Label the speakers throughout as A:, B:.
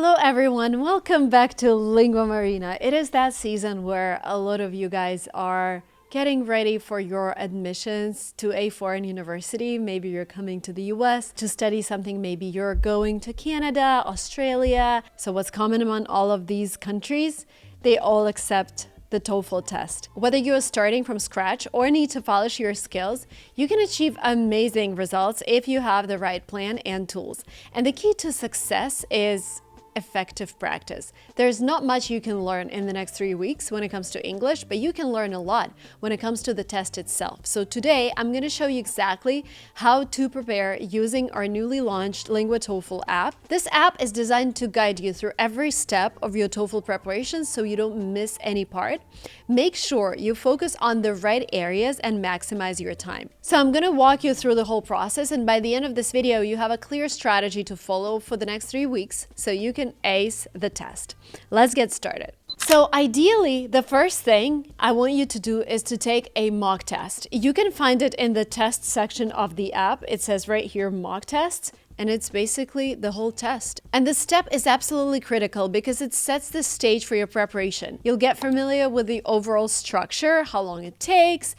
A: Hello everyone, welcome back to Linguamarina. It is that season where a lot of you guys are getting ready for your admissions to a foreign university. Maybe you're coming to the US to study something, maybe you're going to Canada, Australia. So what's common among all of these countries? They all accept the TOEFL test. Whether you're starting from scratch or need to polish your skills, you can achieve amazing results if you have the right plan and tools. And the key to success is effective practice. There's not much you can learn in the next 3 weeks when it comes to English, but you can learn a lot when it comes to the test itself. So today I'm going to show you exactly how to prepare using our newly launched LinguaTOEFL app. This app is designed to guide you through every step of your TOEFL preparation so you don't miss any part. Make sure you focus on the right areas and maximize your time. So I'm going to walk you through the whole process, and by the end of this video you have a clear strategy to follow for the next 3 weeks so you can ace the test. Let's get started. So ideally, the first thing I want you to do is to take a mock test. You can find it in the test section of the app. It says right here, mock tests, and it's basically the whole test. And this step is absolutely critical because it sets the stage for your preparation. You'll get familiar with the overall structure, how long it takes,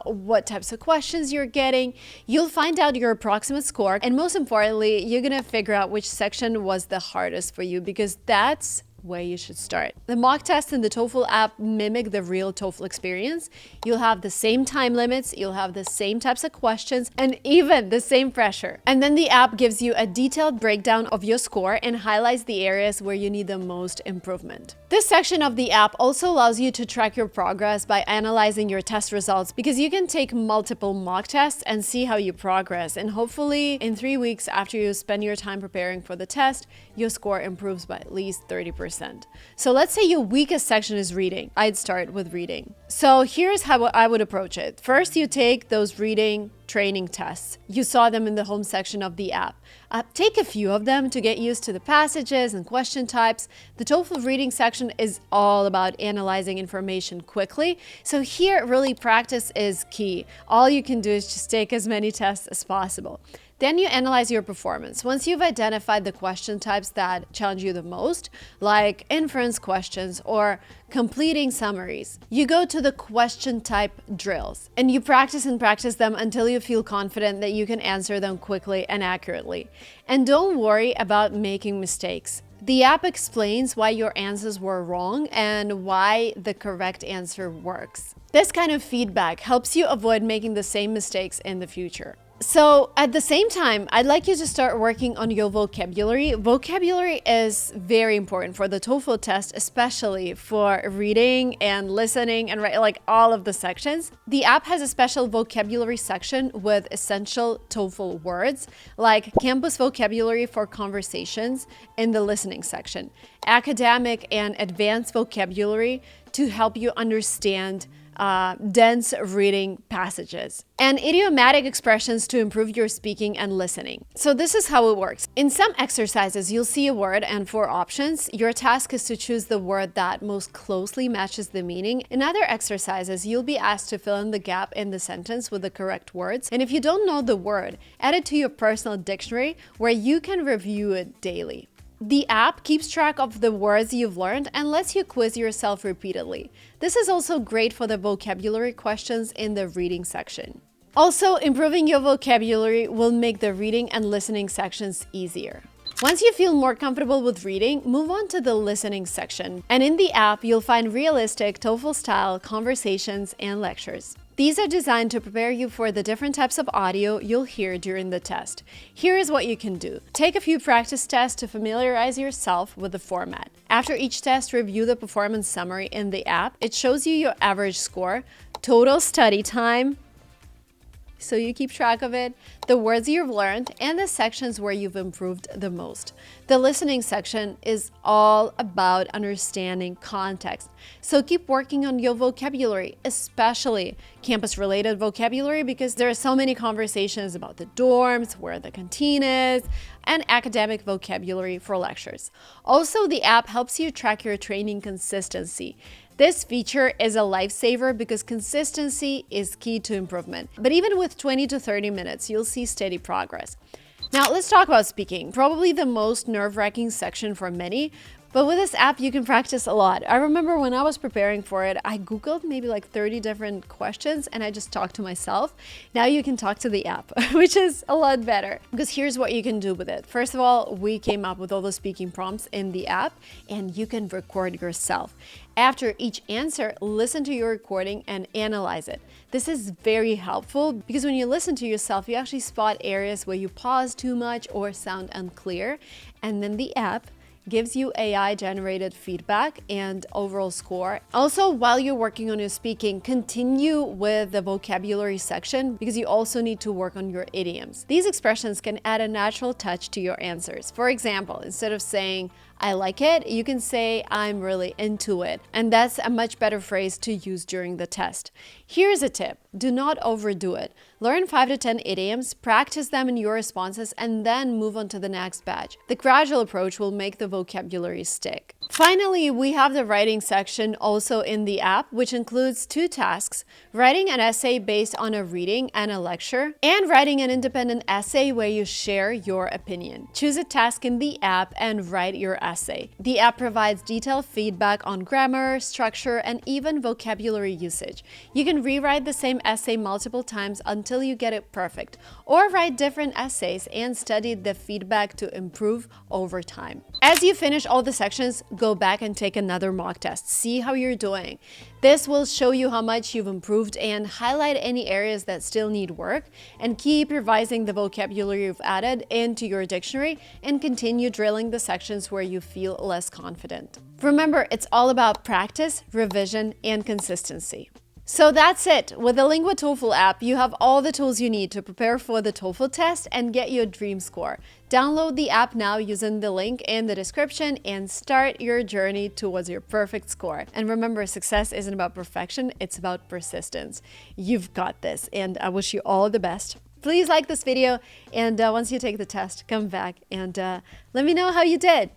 A: what types of questions you're getting. You'll find out your approximate score, and most importantly, you're gonna figure out which section was the hardest for you, because that's where you should start. The mock tests in the TOEFL app mimic the real TOEFL experience. You'll have the same time limits, you'll have the same types of questions, and even the same pressure. And then the app gives you a detailed breakdown of your score and highlights the areas where you need the most improvement. This section of the app also allows you to track your progress by analyzing your test results, because you can take multiple mock tests and see how you progress. And hopefully in 3 weeks after you spend your time preparing for the test, your score improves by at least 30%. So let's say your weakest section is reading. I'd start with reading. So here's how I would approach it. First, you take those reading training tests. You saw them in the home section of the app. Take a few of them to get used to the passages and question types. The TOEFL reading section is all about analyzing information quickly. So here, really, practice is key. All you can do is just take as many tests as possible. Then you analyze your performance. Once you've identified the question types that challenge you the most, like inference questions or completing summaries, you go to the question type drills and you practice and practice them until you feel confident that you can answer them quickly and accurately. And don't worry about making mistakes. The app explains why your answers were wrong and why the correct answer works. This kind of feedback helps you avoid making the same mistakes in the future. So at the same time, I'd like you to start working on your vocabulary. Vocabulary is very important for the TOEFL test, especially for reading and listening and like all of the sections. The app has a special vocabulary section with essential TOEFL words, like campus vocabulary for conversations in the listening section, academic and advanced vocabulary to help you understand dense reading passages, and idiomatic expressions to improve your speaking and listening. So this is how it works. In some exercises, you'll see a word and 4 options. Your task is to choose the word that most closely matches the meaning. In other exercises, you'll be asked to fill in the gap in the sentence with the correct words. And if you don't know the word, add it to your personal dictionary where you can review it daily. The app keeps track of the words you've learned and lets you quiz yourself repeatedly. This is also great for the vocabulary questions in the reading section. Also, improving your vocabulary will make the reading and listening sections easier. Once you feel more comfortable with reading, move on to the listening section. And in the app, you'll find realistic TOEFL-style conversations and lectures. These are designed to prepare you for the different types of audio you'll hear during the test. Here is what you can do. Take a few practice tests to familiarize yourself with the format. After each test, review the performance summary in the app. It shows you your average score, total study time, so you keep track of it, the words you've learned, and the sections where you've improved the most. The listening section is all about understanding context. So keep working on your vocabulary, especially campus-related vocabulary, because there are so many conversations about the dorms, where the canteen is, and academic vocabulary for lectures. Also, the app helps you track your training consistency. This feature is a lifesaver because consistency is key to improvement. But even with 20 to 30 minutes, you'll see steady progress. Now let's talk about speaking, probably the most nerve-wracking section for many. But with this app, you can practice a lot. I remember when I was preparing for it, I Googled maybe like 30 different questions and I just talked to myself. Now you can talk to the app, which is a lot better because here's what you can do with it. First of all, we came up with all the speaking prompts in the app and you can record yourself. After each answer, listen to your recording and analyze it. This is very helpful because when you listen to yourself, you actually spot areas where you pause too much or sound unclear. And then the app gives you AI-generated feedback and overall score. Also, while you're working on your speaking, continue with the vocabulary section because you also need to work on your idioms. These expressions can add a natural touch to your answers. For example, instead of saying, I like it, you can say, I'm really into it. And that's a much better phrase to use during the test. Here's a tip. Do not overdo it. Learn 5 to 10 idioms, practice them in your responses, and then move on to the next batch. The gradual approach will make the vocabulary stick. Finally, we have the writing section also in the app, which includes 2 tasks: writing an essay based on a reading and a lecture, and writing an independent essay where you share your opinion. Choose a task in the app and write your essay. The app provides detailed feedback on grammar, structure, and even vocabulary usage. You can rewrite the same essay multiple times until you get it perfect, or write different essays and study the feedback to improve over time. As you finish all the sections, go back and take another mock test. See how you're doing. This will show you how much you've improved and highlight any areas that still need work, and keep revising the vocabulary you've added into your dictionary and continue drilling the sections where you feel less confident. Remember, it's all about practice, revision, and consistency. So that's it. With the LinguaTOEFL app, you have all the tools you need to prepare for the TOEFL test and get your dream score. Download the app now using the link in the description and start your journey towards your perfect score. And remember, success isn't about perfection, it's about persistence. You've got this, and I wish you all the best. Please like this video, and once you take the test, come back and let me know how you did.